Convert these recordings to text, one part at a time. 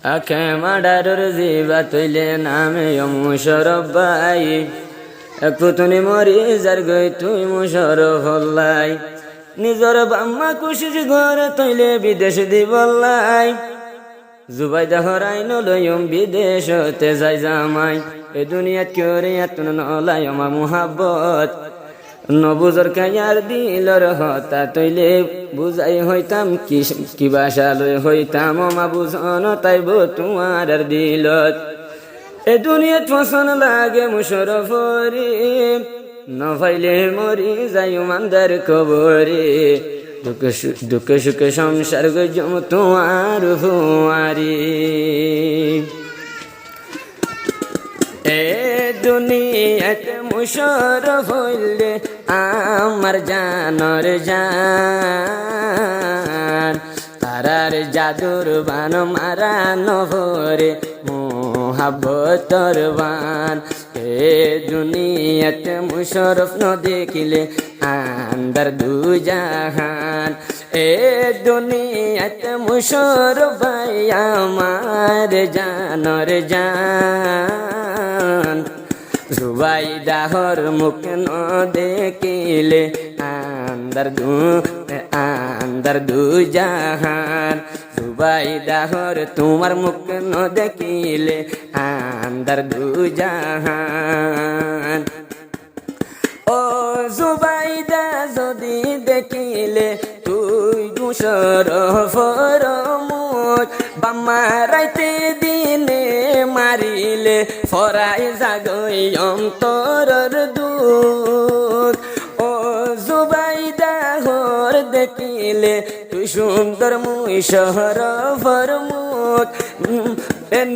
আখে মাডারুর জিবা তৈলে নামে মুশরফ ভাই এক পুতুনি মরি যার গই তুই মুশরফ হল্লাই নিজর বাম্মা কুশিস ঘরে তৈলে বিদেশ দিবল্লাই জুবাইদা হরাইন লয়ম বিদেশ হতে যাই জামাই এ দুনিয়াত করে এত নলাই আমার মুহাব্বত নবুজর কায়ার দিলর হতা তৈলে বুঝাই হইতাম কি বাসা লই হইতাম মা বুঝন তাইব তোমার দিলত এ দুনিয়াত ফসন লাগে মুশরফরি নভাইলে মরি যাই মান্দার কবরে দুঃখে সুখে সংসার গজম তোমার ফুয়ারি এ দুনিয়াতে মুশরফ হইলে আমার জানর জান তারার জাদুর বান মারানো ভরে মোহাব্বতর বান এ দুনিয়াতে মুশরফ ন দেখিলে আন্দার দু জাহান এ দুনিয়াতে মুশরফ ভাই আমার জানর জান জুবাইদাহর মুখ ন দেখিলে আন্দার দু জাহান জুবাইদাহর তোমার মুখ ন দেখিলে আন্দার দু জাহান ও জুবাইদা যদি দেখিলে তুই মুশরফ রমুজ বাম্মা রাইতে দিনে মারিলে ফরাই জাগই অন্তরর দুধ ও জুবাইদা হর দেখিলে তুই সুন্দর মুই শহরফর মুখ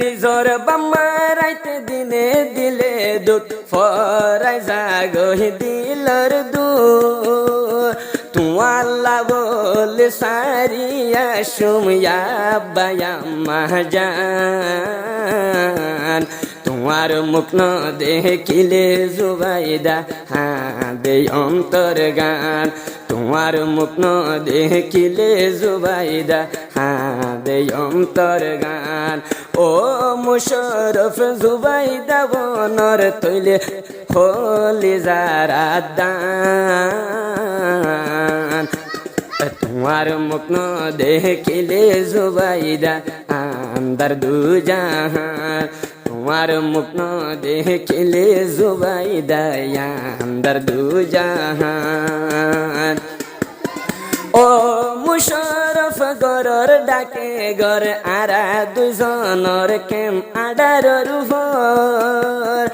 নিজর বাম্মা রাইতে দিনে দিলে দুধ ফরাই জাগই দিলর দুধ তুয়াল্লা বলে সারিয়া সুমিয়া বায়াম্মা জান তোমার মুখ ন দেখিলে জুবাইদা দে অন্তর গান তোমার মুখ ন দেখিলে জুবাইদা দে অন্তর গান ও মুশরফ জুবাইদা বনর তৈলে হলি যারা দান তোমার মুখ ন দেখিলে জুবাইদা আন্দার দু জাহান তোমার মুখ ন দেখিলে জুবাইদা আন্দার দু জাহান ও মুশরফ গরর ডাকে গর আরা দুজনর কেম আডারর ভর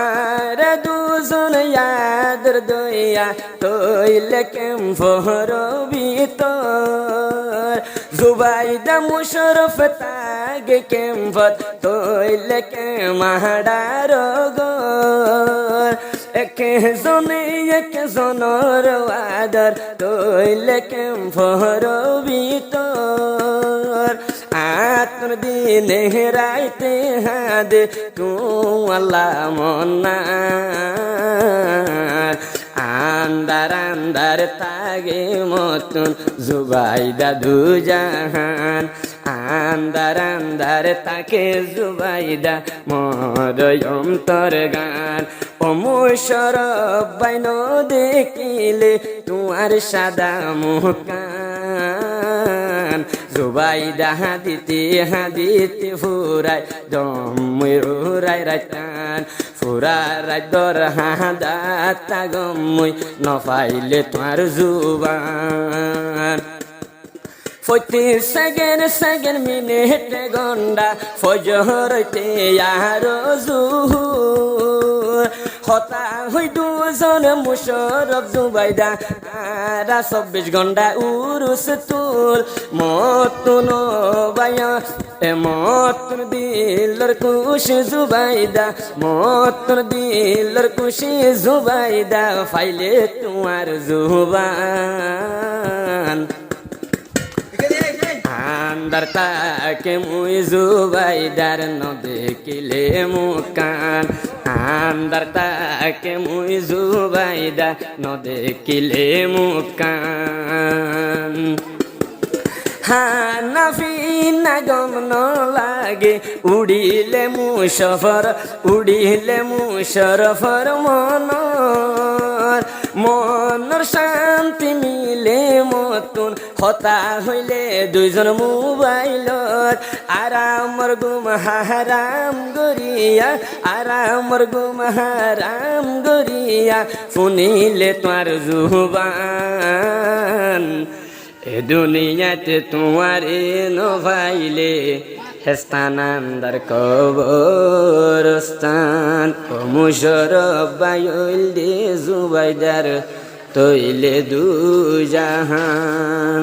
আর দুজন ইয়াদর দইয়া তৈলে কেম ফহর ভিতর জুবাইদা মুশরফ তাগে কেম ফত তৈলে কেম আডার গর একে জনের আদর তৈলে কেম ফহর ভিতর আতর দিনে রাইতে হাদে তুয়াল্লা মন্নার আন্দার তাগে মতন জুবাইদা দু জাহান আন্দার তাকে জুবাইদা মর অন্তর গান ও মুশরফ বাইন দেখিলে তোমার সাদা মুকান জুবাইদা হাদিতে ফুরাই দমুরাই রাইতান ফুরাই দর হাদা তাগমুই নফাইলে তোমার জুবান 40 সেকেন্ড মিনিট ঘন্টা ফজরতে আর জুহুর হতা হই দুজন মুশরফ জুবাইদা আর 24 ঘন্টা উরুস তুল মতুন বায়া মতুন দিলর খুশি জুবাইদা মতুন দিলর খুশি জুবাইদা ফাইলে তোমার জুবান আন্দার তাকে মুই জুবাইদার ন দেখিলে মুকান আন্দার তাকে মুই জুবাইদা ন দেখিলে মুকান হানাফি না গমন লাগে উড়িলে মুশরফর মনর শান্তি মিলে মতন হতা হইলে দুইজন মোবাইলত আরামর গুম হারাম গরিয়া শুনিলে তোমার জুবান এ দুনিয়াতে তোমার এনো ভাইলে হেস্তানান্দার কবরস্থান ও মুশরফ বাইল দে জুবাইদার তৈলে দু জাহান।